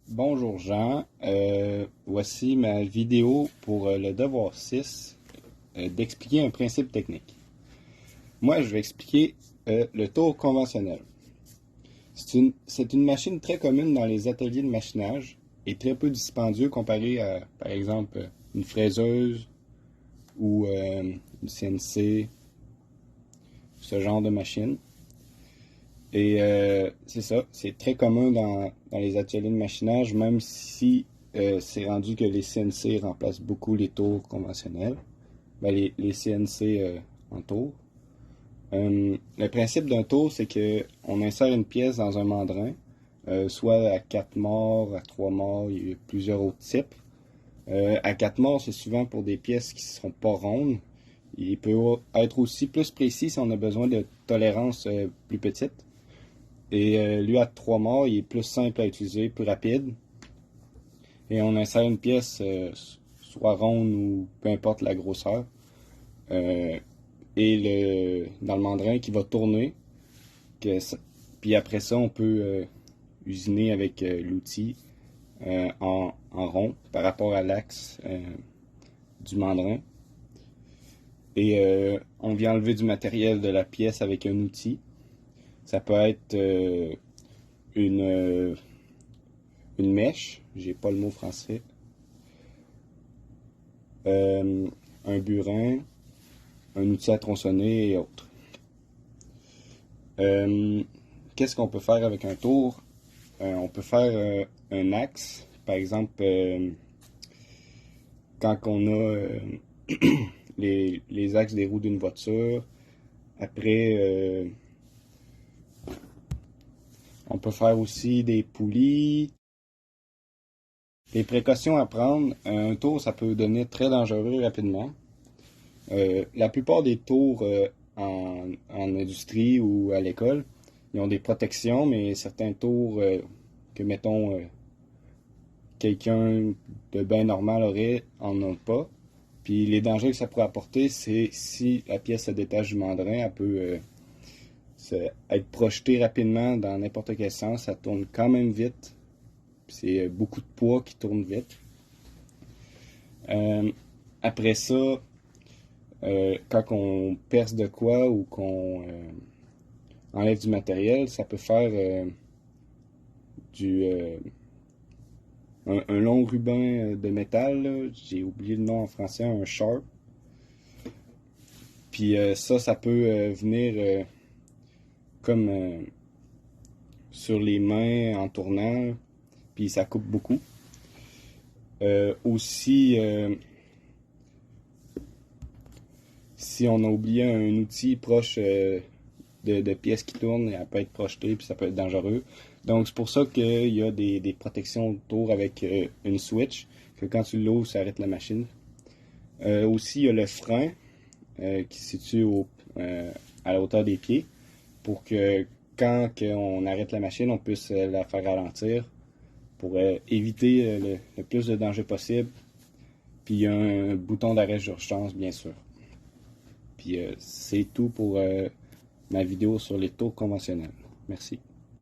Bonjour Jean, voici ma vidéo pour le devoir 6 d'expliquer un principe technique. Moi, je vais expliquer le tour conventionnel. C'est une machine très commune dans les ateliers de machinage et très peu dispendieux comparé à, par exemple, une fraiseuse ou une CNC, ce genre de machine. Et c'est ça, c'est très commun dans les ateliers de machinage, même si c'est rendu que les CNC remplacent beaucoup les tours conventionnels, ben, les CNC en tour. Le principe d'un tour, c'est qu'on insère une pièce dans un mandrin, soit à 4 morts, à 3 morts, il y a plusieurs autres types. À 4 morts, c'est souvent pour des pièces qui ne sont pas rondes. Il peut être aussi plus précis si on a besoin de tolérances plus petites. Et lui, à 3 morts, il est plus simple à utiliser, plus rapide. Et on insère une pièce, soit ronde ou peu importe la grosseur. Euh, dans le mandrin qui va tourner. Puis après ça, on peut usiner avec l'outil en rond par rapport à l'axe du mandrin. Et on vient enlever du matériel de la pièce avec un outil. Ça peut être une mèche, j'ai pas le mot français, un burin, un outil à tronçonner et autres. Qu'est-ce qu'on peut faire avec un tour? On peut faire un axe, par exemple, quand on a les axes des roues d'une voiture. Après, on peut faire aussi des poulies. Les précautions à prendre, un tour, ça peut devenir très dangereux rapidement. La plupart des tours en industrie ou à l'école, ils ont des protections, mais certains tours que, mettons, quelqu'un de bien normal aurait, en ont pas. Puis les dangers que ça pourrait apporter, c'est si la pièce se détache du mandrin, elle peut être projetée rapidement dans n'importe quel sens. Ça tourne quand même vite. C'est beaucoup de poids qui tourne vite. Après ça, quand on perce de quoi ou qu'on enlève du matériel, ça peut faire du un long ruban de métal. J'ai oublié le nom en français, un sharp. Puis ça peut venir comme sur les mains en tournant, puis ça coupe beaucoup. Aussi, si on a oublié un outil proche de pièces qui tournent, elle peut être projetée, puis ça peut être dangereux. Donc c'est pour ça qu'il y a des protections autour avec une switch, que quand tu l'ouvres, ça arrête la machine. Aussi, il y a le frein qui se situe à la hauteur des pieds, pour que quand on arrête la machine, on puisse la faire ralentir pour éviter le plus de danger possible. Puis il y a un bouton d'arrêt d'urgence, bien sûr. Puis c'est tout pour ma vidéo sur les tours conventionnels. Merci.